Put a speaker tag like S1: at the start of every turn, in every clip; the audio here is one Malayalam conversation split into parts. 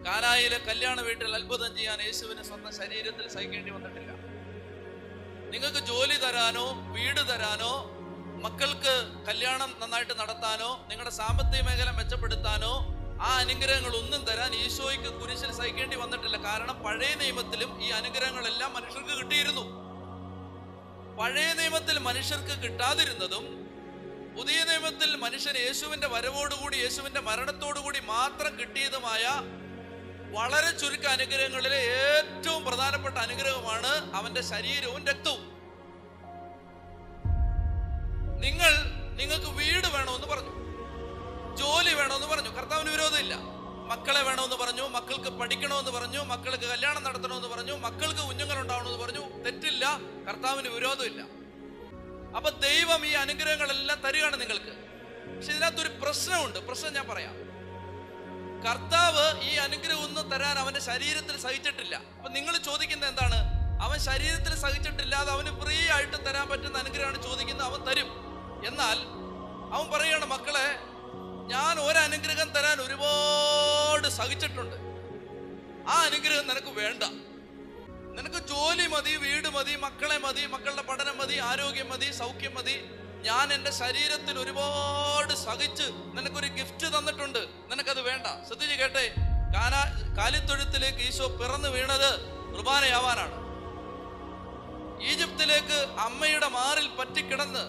S1: കാനായിലെ കല്യാണ വീട്ടിൽ അത്ഭുതം ചെയ്യാൻ യേശുവിന് സ്വന്തം ശരീരത്തിൽ സഹിക്കേണ്ടി വന്നിട്ടില്ല. നിങ്ങൾക്ക് ജോലി തരാനോ വീട് തരാനോ മക്കൾക്ക് കല്യാണം നന്നായിട്ട് നടത്താനോ നിങ്ങളുടെ സാമ്പത്തിക മേഖല മെച്ചപ്പെടുത്താനോ ആ അനുഗ്രഹങ്ങൾ ഒന്നും തരാൻ ഈശോയ്ക്ക് കുരിശിൽ സഹിക്കേണ്ടി വന്നിട്ടില്ല. കാരണം പഴയ നിയമത്തിലും ഈ അനുഗ്രഹങ്ങളെല്ലാം മനുഷ്യർക്ക് കിട്ടിയിരുന്നു. പഴയ നിയമത്തിൽ മനുഷ്യർക്ക് കിട്ടാതിരുന്നതും പുതിയ നിയമത്തിൽ മനുഷ്യൻ യേശുവിന്റെ വരവോടുകൂടി യേശുവിന്റെ മരണത്തോടുകൂടി മാത്രം കിട്ടിയതുമായ വളരെ ചുരുക്ക അനുഗ്രഹങ്ങളിലെ ഏറ്റവും പ്രധാനപ്പെട്ട അനുഗ്രഹമാണ് അവന്റെ ശരീരവും രക്തവും. നിങ്ങൾക്ക് വീട് വേണമെന്ന് പറഞ്ഞു, ജോലി വേണമെന്ന് പറഞ്ഞു, കർത്താവിന് വിരോധമില്ല. മക്കളെ വേണമെന്ന് പറഞ്ഞു, മക്കൾക്ക് പഠിക്കണമെന്ന് പറഞ്ഞു, മക്കൾക്ക് കല്യാണം നടത്തണമെന്ന് പറഞ്ഞു, മക്കൾക്ക് കുഞ്ഞുങ്ങൾ ഉണ്ടാവണമെന്ന് പറഞ്ഞു, തെറ്റില്ല, കർത്താവിന് വിരോധമില്ല. അപ്പൊ ദൈവം ഈ അനുഗ്രഹങ്ങളെല്ലാം തരികയാണ് നിങ്ങൾക്ക്. പക്ഷെ ഇതിനകത്തൊരു പ്രശ്നമുണ്ട്. പ്രശ്നം ഞാൻ പറയാം. കർത്താവ് ഈ അനുഗ്രഹം ഒന്നും തരാൻ അവന്റെ ശരീരത്തിൽ സഹിച്ചിട്ടില്ല. അപ്പൊ നിങ്ങൾ ചോദിക്കുന്നത് എന്താണ്? അവൻ ശരീരത്തിൽ സഹിച്ചിട്ടില്ലാതെ അവന് ഫ്രീ ആയിട്ട് തരാൻ പറ്റുന്ന അനുഗ്രഹമാണ് ചോദിക്കുന്നത്. അവൻ തരും. എന്നാൽ അവൻ പറയുകയാണ്, മക്കളെ, ഞാൻ ഒരനുഗ്രഹം തരാൻ ഒരുപാട് സഹിച്ചിട്ടുണ്ട്. ആ അനുഗ്രഹം നിനക്ക് വേണ്ട. നിനക്ക് ജോലി മതി, വീട് മതി, മക്കളെ മതി, മക്കളുടെ പഠനം മതി, ആരോഗ്യം മതി, സൗഖ്യം മതി. ഞാൻ എൻ്റെ ശരീരത്തിൽ ഒരുപാട് സഹിച്ച് നിനക്കൊരു ഗിഫ്റ്റ് തന്നിട്ടുണ്ട്, നിനക്കത് വേണ്ട. ശ്രദ്ധിച്ച് കേട്ടെ, കാലിത്തൊഴുത്തിലേക്ക് ഈശോ പിറന്നു വീണത് കുർബാനയാവാനാണ്. ഈജിപ്തിലേക്ക് അമ്മയുടെ മാറിൽ പറ്റിക്കിടന്ന്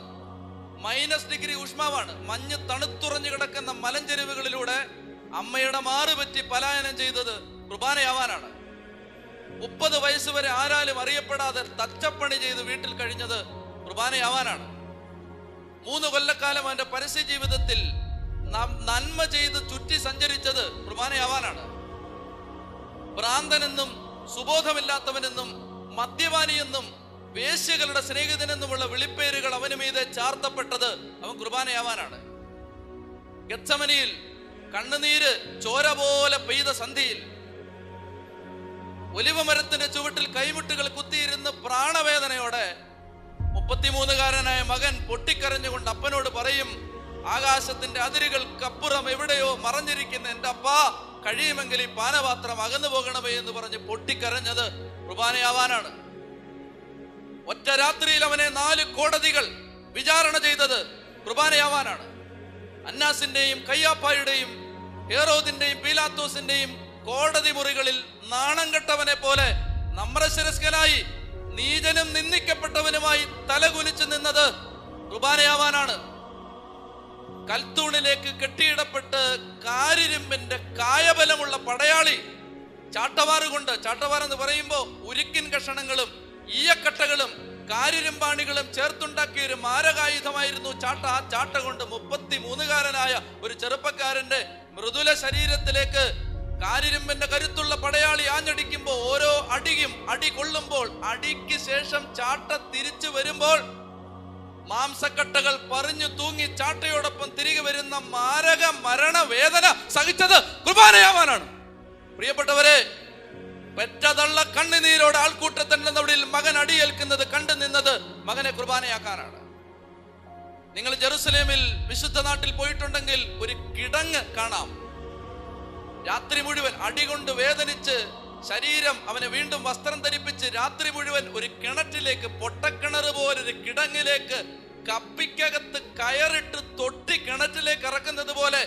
S1: -ഡിഗ്രി ഊഷ്മാവാണ്, മഞ്ഞ് തണുത്തുറഞ്ഞു കിടക്കുന്ന മലഞ്ചെരുവുകളിലൂടെ അമ്മയുടെ മാറ് പറ്റി പലായനം ചെയ്തത് കുർബാനയാവാനാണ്. 30 വയസ്സ് വരെ ആരാലും അറിയപ്പെടാതെ തച്ചപ്പണി ചെയ്ത് വീട്ടിൽ കഴിഞ്ഞത് കുർബാനയാവാനാണ്. 3 കൊല്ലക്കാലം അവന്റെ പരസ്യ ജീവിതത്തിൽ നന്മ ചെയ്ത് ചുറ്റി സഞ്ചരിച്ചത് കുർബാനയാവാനാണ്. ഭ്രാന്തനെന്നും സുബോധമില്ലാത്തവനെന്നും മദ്യപാനിയെന്നും വേശ്യകളുടെ സ്നേഹിതനെന്നുമുള്ള വിളിപ്പേരുകൾ അവന് മീതെ ചാർത്തപ്പെട്ടത് അവൻ കുർബാനയാവാനാണ്. ഗെത്സമനിയിൽ കണ്ണുനീര് ചോര പോലെ പെയ്ത സന്ധിയിൽ ഒലിവമരത്തിന്റെ ചുവട്ടിൽ കൈമുട്ടുകൾ കുത്തിയിരുന്ന് പ്രാണവേദനയോടെ 33-കാരനായ മകൻ പൊട്ടിക്കരഞ്ഞുകൊണ്ട് അപ്പനോട് പറയും, ആകാശത്തിന്റെ അതിരുകൾക്കപ്പുറം എവിടെയോ മറഞ്ഞിരിക്കുന്ന എൻ്റെ അപ്പ, കഴിയുമെങ്കിൽ ഈ പാനപാത്രം അകന്നു പോകണമേ എന്ന് പറഞ്ഞ് പൊട്ടിക്കരഞ്ഞത് കുർബാനയാവാനാണ്. ഒറ്റ രാത്രിയിൽ അവനെ 4 കോടതികൾ വിചാരണ ചെയ്തത് കുർബാനയാവാനാണ്. അന്നാസിന്റെയും കയ്യാപ്പായുടെയും ഹേറോദിന്റെയും പീലാത്തോസിന്റെയും കോടതി മുറികളിൽ നാണം കെട്ടവനെ പോലെ നമ്രശിരസ്കനായി നീചനും നിന്ദിക്കപ്പെട്ടവനുമായി തലകുനിച്ചു നിന്നത് കുർബാനയാവാനാണ്. കൽത്തൂണിലേക്ക് കെട്ടിയിടപ്പെട്ട് കാരിരുമ്പിന്റെ കായബലമുള്ള പടയാളി ചാട്ടവാറുകൊണ്ട്, ചാട്ടവാർ എന്ന് പറയുമ്പോൾ ഉരുക്കിൻ കഷണങ്ങളും ഈയക്കട്ടകളും കാരിരുമ്പാണികളും ചേർത്തുണ്ടാക്കിയ ഒരു മാരകായുധമായിരുന്നു ചാട്ട. ആ ചാട്ട കൊണ്ട് 33-കാരനായ ഒരു ചെറുപ്പക്കാരന്റെ മൃദുല ശരീരത്തിലേക്ക് കാരിരുമ്പിന്റെ കരുത്തുള്ള പടയാളി ആഞ്ഞടിക്കുമ്പോൾ ഓരോ അടിയും അടി കൊള്ളുമ്പോൾ അടിക്ക് ശേഷം ചാട്ട തിരിച്ചു വരുമ്പോൾ മാംസക്കട്ടകൾ പറഞ്ഞു തൂങ്ങി ചാട്ടയോടൊപ്പം തിരികെ വരുന്ന മാരക മരണവേദന സഹിച്ചത് കുർബാനയാവാനാണ്. പ്രിയപ്പെട്ടവരെ, പെറ്റതള്ള കണ്ണുനീരോടെ ആൾക്കൂട്ടത്തിന്റെ നടുവിൽ മകൻ അടിയേൽക്കുന്നത് കണ്ടു നിന്നത് മകനെ കുർബാനയാക്കാനാണ്. നിങ്ങൾ ജെറുസലേമിൽ വിശുദ്ധ നാട്ടിൽ പോയിട്ടുണ്ടെങ്കിൽ ഒരു കിടങ്ങ് കാണാം. രാത്രി മുഴുവൻ അടികൊണ്ട് വേദനിച്ച് ശരീരം അവനെ വീണ്ടും വസ്ത്രം ധരിപ്പിച്ച് രാത്രി മുഴുവൻ ഒരു കിണറ്റിലേക്ക്, പൊട്ടക്കിണറ് പോലൊരു കിടങ്ങിലേക്ക് കപ്പിക്കകത്ത് കയറിട്ട് തൊട്ടി കിണറ്റിലേക്ക് ഇറക്കുന്നത് പോലെ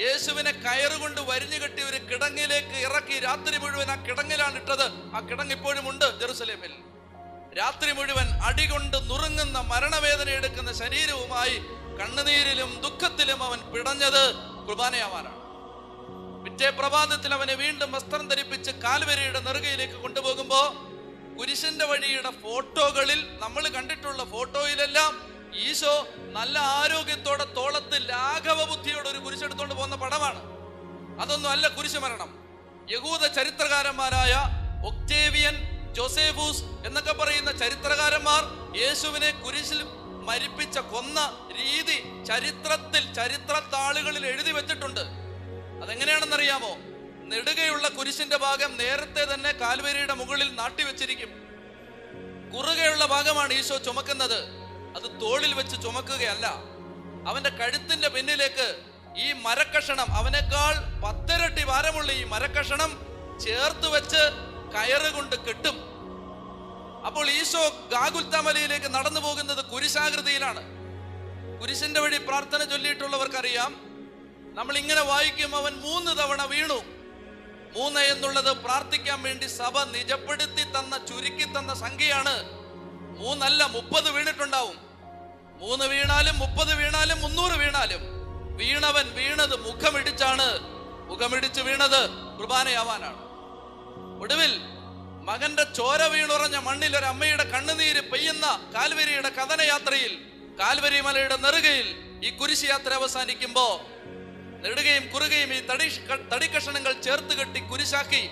S1: യേശുവിനെ കയറുകൊണ്ട് വരിഞ്ഞു കെട്ടി ഒരു കിടങ്ങിലേക്ക് ഇറക്കി രാത്രി മുഴുവൻ ആ കിടങ്ങിലാണ് ഇട്ടത്. ആ കിടങ്ങ് ഇപ്പോഴും ഉണ്ട് ജെറുസലേമിൽ. രാത്രി മുഴുവൻ അടികൊണ്ട് നുറുങ്ങുന്ന മരണവേദന എടുക്കുന്ന ശരീരവുമായി കണ്ണുനീരിലും ദുഃഖത്തിലും അവൻ പിടഞ്ഞത് കുർബാനയാവാനാണ്. പിറ്റേ പ്രഭാതത്തിൽ അവനെ വീണ്ടും വസ്ത്രം ധരിപ്പിച്ച് കാൽവരിയുടെ നെറുകയിലേക്ക് കൊണ്ടുപോകുമ്പോ കുരിശിന്റെ വഴിയുടെ ഫോട്ടോകളിൽ നമ്മൾ കണ്ടിട്ടുള്ള ഫോട്ടോയിലെല്ലാം ഈശോ നല്ല ആരോഗ്യത്തോടെ തോളത്ത് ലാഘവ ബുദ്ധിയോടെ ഒരു കുരിശെടുത്തോണ്ട് പോകുന്ന പടമാണ്. അതൊന്നും അല്ല കുരിശ് മരണം. യഹൂദ ചരിത്രകാരന്മാരായ ഒക്ടേവിയൻ, ജോസേഫൂസ് എന്നൊക്കെ പറയുന്ന ചരിത്രകാരന്മാർ യേശുവിനെ കുരിശിൽ മരിപ്പിച്ച കൊന്ന രീതി ചരിത്രത്താളുകളിൽ എഴുതി വെച്ചിട്ടുണ്ട്. അതെങ്ങനെയാണെന്നറിയാമോ? നെടുകയുള്ള കുരിശിന്റെ ഭാഗം നേരത്തെ തന്നെ കാൽവരിയുടെ മുകളിൽ നാട്ടിവെച്ചിരിക്കും. കുറുകയുള്ള ഭാഗമാണ് ഈശോ ചുമക്കുന്നത്. അത് തോളിൽ വെച്ച് ചുമക്കുകയല്ല. അവന്റെ കഴുത്തിന്റെ പിന്നിലേക്ക് ഈ മരക്കഷണം, അവനേക്കാൾ 10 ഇരട്ടി ഭാരമുള്ള ഈ മരക്കഷണം ചേർത്ത് വെച്ച് കയറ് കൊണ്ട് കെട്ടും. അപ്പോൾ ഈശോ ഗാഗുൽത്താ മലയിലേക്ക് നടന്നു പോകുന്നത് കുരിശാകൃതിയിലാണ്. കുരിശിന്റെ വഴി പ്രാർത്ഥന ചൊല്ലിയിട്ടുള്ളവർക്കറിയാം, നമ്മൾ ഇങ്ങനെ വായിക്കും, അവൻ 3 തവണ വീണു. 3 എന്നുള്ളത് പ്രാർത്ഥിക്കാൻ വേണ്ടി സഭ നിജപ്പെടുത്തി തന്ന, ചുരുക്കി തന്ന സംഖ്യയാണ്. 3 അല്ല, 30 വീണിട്ടുണ്ടാവും. 3 വീണാലും 30 വീണാലും 300 വീണാലും വീണവൻ വീണത് മുഖമിടിച്ചാണ്. മുഖമിടിച്ച് വീണത് കുർബാനയാവാനാണ്. ഒടുവിൽ മകന്റെ ചോര വീണുറഞ്ഞ മണ്ണിൽ ഒരു അമ്മയുടെ കണ്ണുനീര് പെയ്യുന്ന കാൽവരിയുടെ കഥനയാത്രയിൽ, കാൽവരി മലയുടെ നെറുകയിൽ ഈ കുരിശ് യാത്ര അവസാനിക്കുമ്പോ നെടുകയും കുറുകയും ഈ തടിക്കഷണങ്ങൾ ചേർത്ത് കെട്ടി കുരിശാക്കി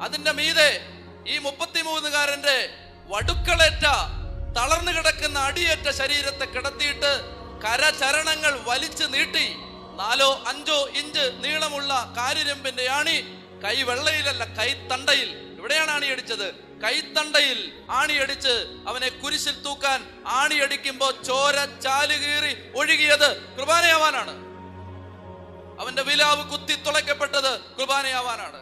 S1: അതിന്റെ മീതെ ഈ 33കാരന്റെ വടുക്കളേറ്റ, തളർന്നു കിടക്കുന്ന അടിയേറ്റ ശരീരത്തെ കിടത്തിയിട്ട് കരചരണങ്ങൾ വലിച്ചു നീട്ടി 4-5 ഇഞ്ച് നീളമുള്ള കാരിരമ്പിന്റെ ആണി, കൈവെള്ളയിലല്ല കൈത്തണ്ടയിൽ, എവിടെയാണ് ആണിയടിച്ചത്? കൈത്തണ്ടയിൽ ആണിയടിച്ച് അവനെ കുരിശിൽ തൂക്കാൻ ആണിയടിക്കുമ്പോ ചോര ചാലുകീറി ഒഴുകിയത് കുർബാനയാവാനാണ്. അവന്റെ വിലാവ് കുത്തി തുളയ്ക്കപ്പെട്ടത് കുർബാനയാവാനാണ്.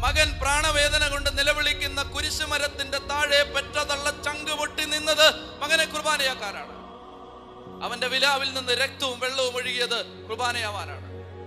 S1: മകൻ പ്രാണവേദന കൊണ്ട് നിലവിളിക്കുന്ന കുരിശുമരത്തിന്റെ താഴെ പെറ്റതള്ള ചങ്ക് പൊട്ടി നിന്നത് മകനെ കുർബാനയാക്കാനാണ്. അവന്റെ വിലാവിൽ നിന്ന് രക്തവും വെള്ളവും ഒഴുകിയത് കുർബാനയാവാനാണ്.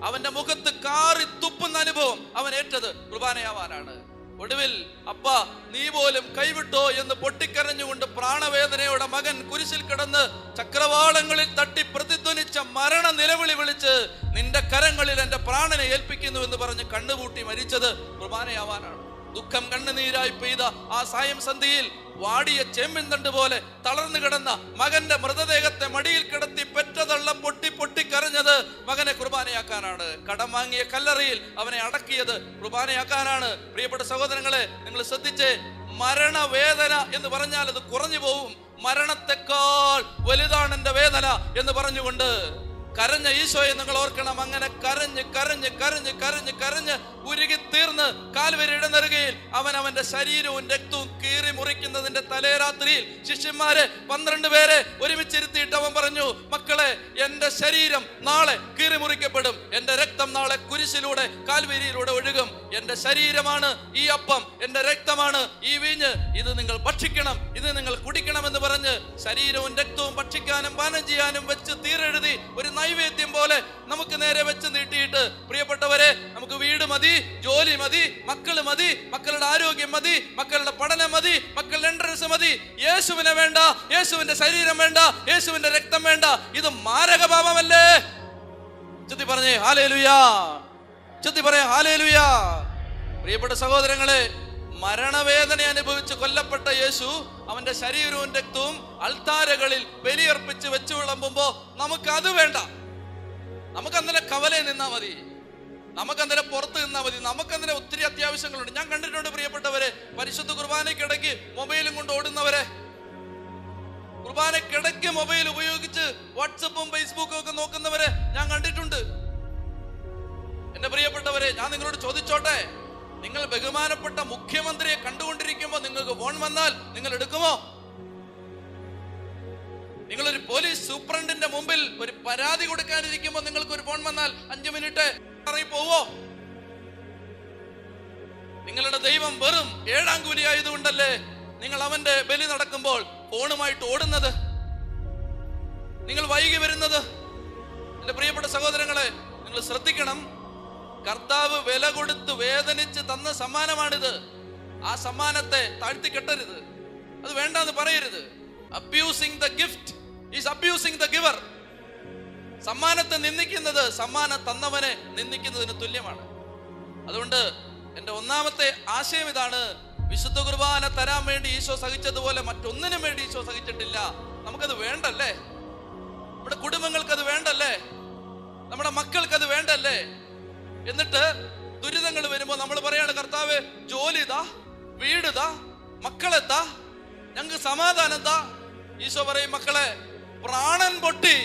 S1: അവന്റെ മുഖത്ത് കാറി തുപ്പുന്ന അനുഭവം അവൻ ഏറ്റത് കുർബാനയാവാനാണ്. ഒടുവിൽ അപ്പ നീ പോലും കൈവിട്ടോ എന്ന് പൊട്ടിക്കരഞ്ഞുകൊണ്ട് പ്രാണവേദനയോടെ മകൻ കുരിശിൽ കിടന്ന് ചക്രവാളങ്ങളിൽ തട്ടി പ്രതിധ്വനിച്ച മരണ നിലവിളി വിളിച്ച് നിന്റെ കരങ്ങളിൽ എന്റെ പ്രാണനെ ഏൽപ്പിക്കുന്നു എന്ന് പറഞ്ഞ് കണ്ണുപൂട്ടി മരിച്ചത് കുർബാനയാവാനാണ്. ദുഃഖം കണ്ണുനീരായി പെയ്ത ആ സായം സന്ധിയിൽ വാടിയ ചേമ്പിൻ തണ്ട് പോലെ തളർന്നു കിടന്ന മകന്റെ മൃതദേഹത്തെ മടിയിൽ കിടത്തി പെറ്റതള്ളം പൊട്ടി പൊട്ടി കരഞ്ഞത് മകനെ കുർബാനയാക്കാനാണ്. കടം വാങ്ങിയ കല്ലറയിൽ അവനെ അടക്കിയത് കുർബാനയാക്കാനാണ്. പ്രിയപ്പെട്ട സഹോദരങ്ങളെ, നിങ്ങൾ ശ്രദ്ധിച്ചേ, മരണവേദന എന്ന് പറഞ്ഞാൽ അത് കുറഞ്ഞു പോവും. മരണത്തെക്കാൾ വലുതാണ് എന്റെ വേദന എന്ന് പറഞ്ഞുകൊണ്ട് കരഞ്ഞ ഈശോയെ നിങ്ങൾ ഓർക്കണം. അങ്ങനെ കരഞ്ഞ് കരഞ്ഞ് കരഞ്ഞ് കരഞ്ഞ് കരഞ്ഞ് ഉരുകി തീർന്ന് കാൽവരിയുടെ നെറുകയിൽ അവൻ അവന്റെ ശരീരവും രക്തവും കീറി മുറിക്കുന്നതിന്റെ തലേരാത്രിയിൽ ശിഷ്യന്മാരെ 12 പേരെ ഒരുമിച്ചിരുത്തിയിട്ട് അവൻ പറഞ്ഞു, മക്കളെ, എന്റെ ശരീരം നാളെ കീറി മുറിക്കപ്പെടും, എന്റെ രക്തം നാളെ കുരിശിലൂടെ കാൽവരിയിലൂടെ ഒഴുകും. എന്റെ ശരീരമാണ് ഈ അപ്പം, എന്റെ രക്തമാണ് ഈ വീഞ്ഞ്, ഇത് നിങ്ങൾ ഭക്ഷിക്കണം, ഇത് നിങ്ങൾ കുടിക്കണം എന്ന് പറഞ്ഞ് ശരീരവും രക്തവും ഭക്ഷിക്കാനും പാനം ചെയ്യാനും വെച്ച് തീരെഴുതി ഒരു നൈവേദ്യം പോലെ നമുക്ക് നേരെ വെച്ച് നീട്ടിയിട്ട്, പ്രിയപ്പെട്ടവരെ, നമുക്ക് വീട് മതി, ജോലി മതി, മക്കള് മതി, മക്കളുടെ ആരോഗ്യം മതി, മക്കളുടെ പഠനം മതി, മക്കളുടെ എൻട്രൻസ് മതി, യേശുവിനെ വേണ്ട, യേശുവിന്റെ ശരീരം വേണ്ട, യേശുവിന്റെ രക്തം വേണ്ട. ഇത് മാരകപാപമല്ലേ? ചൊല്ലി പറഞ്ഞേ ഹല്ലേലൂയ, ചൊല്ലി പറയേ ഹല്ലേലൂയ. പ്രിയപ്പെട്ട സഹോദരങ്ങളെ, മരണവേദന അനുഭവിച്ച് കൊല്ലപ്പെട്ട യേശു അവന്റെ ശരീരവും രക്തവും അൾത്താരകളിൽ ബലിയർപ്പിച്ച് വെച്ചു വിളമ്പുമ്പോ നമുക്കത് വേണ്ട. നമുക്കന്നേരം കവലയിൽ നിന്നാ മതി, നമുക്കന്നേരം പുറത്ത് നിന്നാ മതി, നമുക്കന്നേരം ഒത്തിരി അത്യാവശ്യങ്ങളുണ്ട്. ഞാൻ കണ്ടിട്ടുണ്ട് പ്രിയപ്പെട്ടവരെ, പരിശുദ്ധ കുർബാനയ്ക്കിടയ്ക്ക് മൊബൈലും കൊണ്ട് ഓടുന്നവരെ, കുർബാനയ്ക്കിടയ്ക്ക് മൊബൈൽ ഉപയോഗിച്ച് വാട്സപ്പും ഫേസ്ബുക്കും ഒക്കെ നോക്കുന്നവരെ ഞാൻ കണ്ടിട്ടുണ്ട്. എന്റെ പ്രിയപ്പെട്ടവരെ, ഞാൻ നിങ്ങളോട് ചോദിച്ചോട്ടെ, നിങ്ങൾ ബഹുമാനപ്പെട്ട മുഖ്യമന്ത്രിയെ കണ്ടുകൊണ്ടിരിക്കുമ്പോൾ നിങ്ങൾക്ക് ഫോൺ വന്നാൽ നിങ്ങൾ എടുക്കുമോ? നിങ്ങളൊരു പോലീസ് സൂപ്രണ്ടിന്റെ മുമ്പിൽ ഒരു പരാതി കൊടുക്കാനിരിക്കുമ്പോൾ നിങ്ങൾക്ക് ഒരു ഫോൺ വന്നാൽ 5 മിനിറ്റ് പോവോ? നിങ്ങളുടെ ദൈവം വെറും 7ആം കൂലി ആയതുകൊണ്ടല്ലേ നിങ്ങൾ അവന്റെ ബലി നടക്കുമ്പോൾ ഫോണുമായിട്ട് ഓടുന്നത്, നിങ്ങൾ വൈകി വരുന്നത്? എന്റെ പ്രിയപ്പെട്ട സഹോദരങ്ങളെ, നിങ്ങൾ ശ്രദ്ധിക്കണം. കർത്താവ് വില കൊടുത്ത് വേദനിച്ച് തന്ന സമ്മാനമാണിത്. ആ സമ്മാനത്തെ താഴ്ത്തിക്കെട്ടരുത്, അത് വേണ്ടെന്ന് പറയരുത്. Abusing the gift is abusing the giver. സമ്മാനത്തെ നിന്ദിക്കുന്നത് സമ്മാനം തന്നവനെ നിന്ദിക്കുന്നതിന് തുല്യമാണ്. അതുകൊണ്ട് എന്റെ ഒന്നാമത്തെ ആശയം ഇതാണ്: വിശുദ്ധ കുർബാന തരാൻ വേണ്ടി ഈശോ സഹിച്ചതുപോലെ മറ്റൊന്നിനും വേണ്ടി ഈശോ സഹിച്ചിട്ടില്ല. നമുക്കത് വേണ്ടല്ലേ? നമ്മുടെ കുടുംബങ്ങൾക്ക് അത് വേണ്ടല്ലേ? നമ്മുടെ മക്കൾക്ക് അത് വേണ്ടല്ലേ? എന്നിട്ട് ദുരിതങ്ങൾ വരുമ്പോ നമ്മൾ പറയാണ്, കർത്താവേ, ജോലി താ, വീട് താ, മക്കളെ താ, ഞങ്ങൾക്ക് സമാധാനം താ. ഈശോ പറയും, മക്കളെ, പ്രാണൻ പൊട്ടി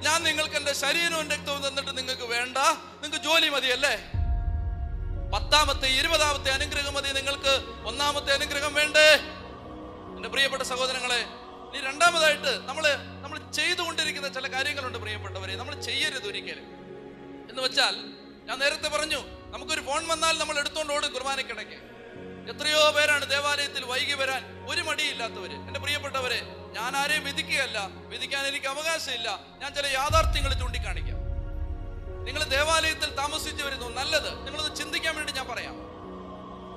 S1: ഞാൻ നിങ്ങൾക്ക് എന്റെ ശരീരവും രക്തവും തന്നിട്ട് നിങ്ങൾക്ക് വേണ്ട, നിങ്ങൾക്ക് ജോലി മതിയല്ലേ? 10ാമത്തെ 20ാമത്തെ അനുഗ്രഹം മതി നിങ്ങൾക്ക്, 1ാമത്തെ അനുഗ്രഹം വേണ്ടേ? എന്റെ പ്രിയപ്പെട്ട സഹോദരങ്ങളെ, ഇനി രണ്ടാമതായിട്ട് നമ്മൾ ചെയ്തുകൊണ്ടിരിക്കുന്ന ചില കാര്യങ്ങളുണ്ട് പ്രിയപ്പെട്ടവരെ, നമ്മൾ ചെയ്യരുത് ഒരിക്കലും. എന്ന് വെച്ചാൽ, ഞാൻ നേരത്തെ പറഞ്ഞു, നമുക്കൊരു ഫോൺ വന്നാൽ നമ്മൾ എടുത്തോണ്ട് ഓടും കുർബാനക്കിടയ്ക്ക്. എത്രയോ പേരാണ് ദേവാലയത്തിൽ വൈകി വരാൻ ഒരു മടിയില്ലാത്തവര്. എന്റെ പ്രിയപ്പെട്ടവരെ, ഞാൻ ആരെയും വിധിക്കുകയല്ല, വിധിക്കാൻ എനിക്ക് അവകാശമില്ല. ഞാൻ ചില യാഥാർത്ഥ്യങ്ങൾ ചൂണ്ടിക്കാണിക്കാം. നിങ്ങൾ ദേവാലയത്തിൽ താമസിച്ചു വരുന്നു, നല്ലത്. നിങ്ങളത് ചിന്തിക്കാൻ വേണ്ടി ഞാൻ പറയാം.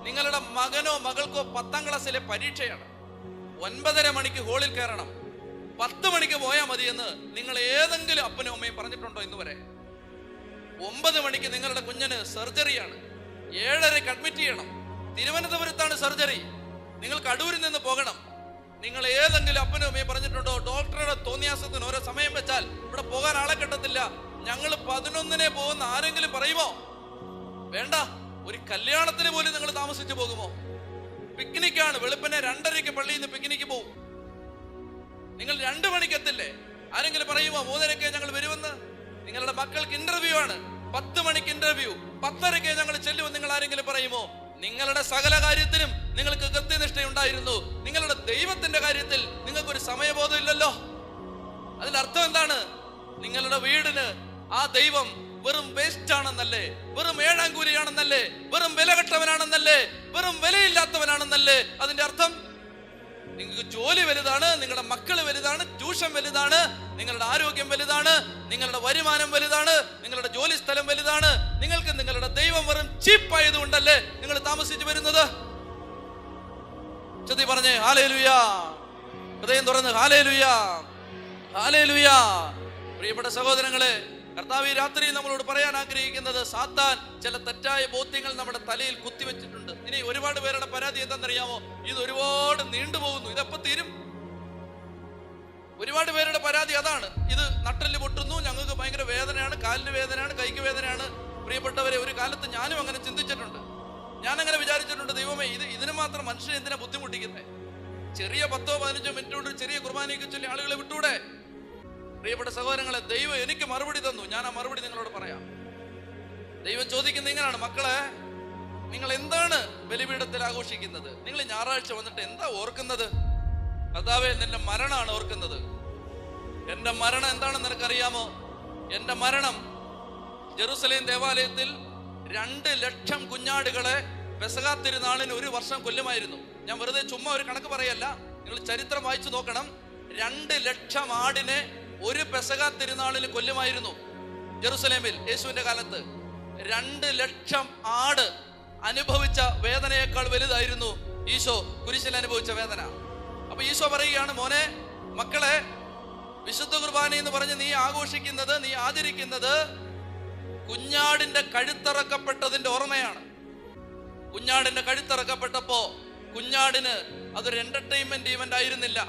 S1: നിങ്ങളുടെ മകനോ മകൾക്കോ 10ാം ക്ലാസ്സിലെ പരീക്ഷയാണ്. 9:30 മണിക്ക് ഹോളിൽ കയറണം, 10 മണിക്ക് പോയാൽ മതിയെന്ന് നിങ്ങൾ ഏതെങ്കിലും അപ്പനും അമ്മയും പറഞ്ഞിട്ടുണ്ടോ ഇന്ന് വരെ? 9 മണിക്ക് നിങ്ങളുടെ കുഞ്ഞിന് സർജറിയാണ്, 7:30 അഡ്മിറ്റ് ചെയ്യണം. തിരുവനന്തപുരത്താണ് സർജറി, നിങ്ങൾ കടൂരിൽ നിന്ന് പോകണം. നിങ്ങൾ ഏതെങ്കിലും അപ്പനും അമ്മയും പറഞ്ഞിട്ടുണ്ടോ ഡോക്ടറുടെ തോന്നിയാസത്തിന് ഓരോ സമയം വെച്ചാൽ ഇവിടെ പോകാൻ ആളെ കിട്ടത്തില്ല, ഞങ്ങൾ 11-നെ പോകുന്ന ആരെങ്കിലും പറയുമോ? വേണ്ട. ഒരു കല്യാണത്തിന് പോലും നിങ്ങൾ താമസിച്ചു പോകുമോ? പിക്നിക്കാണ്, വെളുപ്പിനെ 2:30 പള്ളിയിൽ നിന്ന് പിക്നിക്ക് പോകും. നിങ്ങൾ 2 മണിക്ക് എത്തില്ലേ? ആരെങ്കിലും പറയുമോ 3:30 ഞങ്ങൾ വരുമെന്ന്? നിങ്ങളുടെ മക്കൾക്ക് ഇന്റർവ്യൂ ആണ്, 10 മണിക്ക് ഇന്റർവ്യൂ, 10:30 ഞങ്ങൾ ചെല്ലുമെന്ന് നിങ്ങൾ ആരെങ്കിലും പറയുമോ? നിങ്ങളുടെ സകല കാര്യത്തിനും നിങ്ങൾക്ക് കൃത്യനിഷ്ഠയുണ്ടായിരുന്നു, നിങ്ങളുടെ ദൈവത്തിന്റെ കാര്യത്തിൽ നിങ്ങൾക്കൊരു സമയബോധം ഇല്ലല്ലോ. അതിന്റെ അർത്ഥം എന്താണ്? നിങ്ങളുടെ വീടിന് ആ ദൈവം വെറും വേസ്റ്റ് ആണെന്നല്ലേ, വെറും ഏഴാങ്കൂലിയാണെന്നല്ലേ, വെറും വിലകെട്ടവനാണെന്നല്ലേ, വെറും വിലയില്ലാത്തവനാണെന്നല്ലേ അതിന്റെ അർത്ഥം? നിങ്ങൾക്ക് ജോലി വലുതാണ്, നിങ്ങളുടെ മക്കള് വലുതാണ്, ട്യൂഷൻ വലുതാണ്, നിങ്ങളുടെ ആരോഗ്യം വലുതാണ്, നിങ്ങളുടെ വരുമാനം വലുതാണ്, നിങ്ങളുടെ ജോലി സ്ഥലം വലുതാണ്. നിങ്ങൾക്ക് നിങ്ങളുടെ ദൈവം വെറും ചീപ്പായതുകൊണ്ടല്ലേ നിങ്ങൾ താമസിച്ചു വരുന്നത്? ചൊല്ലി പറഞ്ഞേ ഹല്ലേലൂയാ, ഹൃദയം തുറന്ന് ഹല്ലേലൂയാ, ഹല്ലേലൂയാ. പ്രിയപ്പെട്ട സഹോദരങ്ങളെ, കർത്താവ് ഈ രാത്രി നമ്മളോട് പറയാൻ ആഗ്രഹിക്കുന്നത്, സാത്താൻ ചില തെറ്റായ ബോധ്യങ്ങൾ നമ്മുടെ തലയിൽ കുത്തിവെച്ചിട്ടുണ്ട്. ഇനി ഒരുപാട് പേരുടെ പരാതി എന്താണെന്നറിയാമോ? ഇത് ഒരുപാട് നീണ്ടുപോകുന്നു, ഇതെപ്പോ തീരും? ഒരുപാട് പേരുടെ പരാതി അതാണ്. ഇത് നട്ടെല്ല് പൊട്ടുന്നു, ഞങ്ങൾക്ക് ഭയങ്കര വേദനയാണ്, കാലിന് വേദനയാണ്, കൈക്ക് വേദനയാണ്. പ്രിയപ്പെട്ടവരെ, ഒരു കാലത്ത് ഞാനും അങ്ങനെ ചിന്തിച്ചിട്ടുണ്ട്. ഞാൻ അങ്ങനെ വിചാരിച്ചിട്ടുണ്ട്, ദൈവമേ ഇതിന് മാത്രം മനുഷ്യനെ എന്തിനാ ബുദ്ധിമുട്ടിക്കുന്നത്? ചെറിയ 10-15 മിനിറ്റ് കൊണ്ട് ചെറിയ കുർബാനയൊക്കെ ചൊല്ലി ആളുകളെ വിട്ടൂടെ? പ്രിയപ്പെട്ട സഹോദരങ്ങളെ, ദൈവം എനിക്ക് മറുപടി തന്നു. ഞാൻ ആ മറുപടി നിങ്ങളോട് പറയാം. ദൈവം ചോദിക്കുന്നത് ഇങ്ങനെയാണ്: മക്കളെ, നിങ്ങൾ എന്താണ് ബലിപീഠത്തിൽ ആഘോഷിക്കുന്നത്? നിങ്ങൾ ഞായറാഴ്ച വന്നിട്ട് എന്താ ഓർക്കുന്നത്? കർത്താവേ, നിന്റെ മരണമാണ് ഓർക്കുന്നത്. എന്റെ മരണം എന്താണെന്ന് നിനക്കറിയാമോ? എന്റെ മരണം ജെറുസലേം ദേവാലയത്തിൽ 2 ലക്ഷം കുഞ്ഞാടുകളെ പെസഹാ തിരുനാളിന് 1 വർഷം കൊല്ലുമായിരുന്നു. ഞാൻ വെറുതെ ചുമ്മാ ഒരു കണക്ക് പറയല്ല, നിങ്ങൾ ചരിത്രം വായിച്ചു നോക്കണം. 2 ലക്ഷം ആടിനെ ഒരു പെസഹാ തിരുനാളിന് കൊല്ലുമായിരുന്നു ജെറുസലേമിൽ യേശുവിന്റെ കാലത്ത്. 2 ലക്ഷം ആട് അനുഭവിച്ച വേദനയേക്കാൾ വലുതായിരുന്നു ഈശോ കുരിശിൽ അനുഭവിച്ച വേദന. അപ്പൊ ഈശോ പറയുകയാണ്, മോനെ, മക്കളെ, വിശുദ്ധ കുർബാന എന്ന് പറഞ്ഞ് നീ ആഘോഷിക്കുന്നത്, നീ ആചരിക്കുന്നത് കുഞ്ഞാടിന്റെ കഴുത്തറക്കപ്പെട്ടതിന്റെ ഓർമ്മയാണ്. കുഞ്ഞാടിന്റെ കഴുത്തറക്കപ്പെട്ടപ്പോ കുഞ്ഞാടിന് അതൊരു എന്റർടൈൻമെന്റ് ഈവന്റ് ആയിരുന്നില്ല.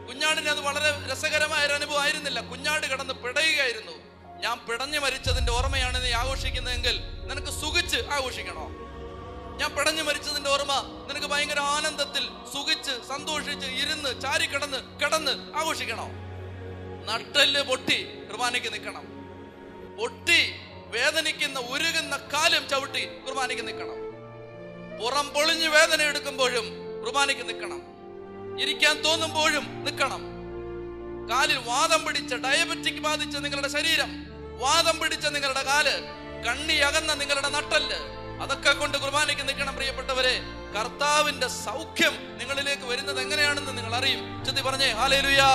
S1: കുഞ്ഞാടിന് അത് വളരെ രസകരമായ ഒരു അനുഭവം ആയിരുന്നില്ല. കുഞ്ഞാട് കിടന്ന് പിടയുകയായിരുന്നു. ഞാൻ പിടഞ്ഞു മരിച്ചതിന്റെ ഓർമ്മയാണ് നീ ആഘോഷിക്കുന്നതെങ്കിൽ നിനക്ക് സുഖിച്ച് ആഘോഷിക്കണോ? ഞാൻ പിടഞ്ഞു മരിച്ചതിന്റെ ഓർമ്മ നിനക്ക് ഭയങ്കര ആനന്ദത്തിൽ സുഖിച്ച് സന്തോഷിച്ച് ഇരുന്ന് കിടന്ന് ആഘോഷിക്കണോ? നട്ടെല്ല് പൊട്ടി കുർബാനയ്ക്ക് നിൽക്കണം. പൊട്ടി വേദനിക്കുന്ന ഉരുകുന്ന കാലും ചവിട്ടി കുർബാനയ്ക്ക് നിൽക്കണം. പുറം പൊളിഞ്ഞ് വേദന എടുക്കുമ്പോഴും കുർബാനയ്ക്ക് നിൽക്കണം. ഇരിക്കാൻ തോന്നുമ്പോഴും നിൽക്കണം. കാലിൽ വാദം പിടിച്ച, ഡയബറ്റിക് ബാധിച്ച നിങ്ങളുടെ ശരീരം, വാദം പിടിച്ച നിങ്ങളുടെ കാല്, കണ്ണി അകന്ന നിങ്ങളുടെ നട്ടെല്ല്, അതൊക്കെ കൊണ്ട് കുർബാനയ്ക്ക് നിൽക്കണം. പ്രിയപ്പെട്ടവരെ, കർത്താവിന്റെ സൗഖ്യം നിങ്ങളിലേക്ക് വരുന്നത് എങ്ങനെയാണെന്ന് നിങ്ങൾ അറിയും. ചെത്തി പറഞ്ഞേ ഹല്ലേലൂയാ.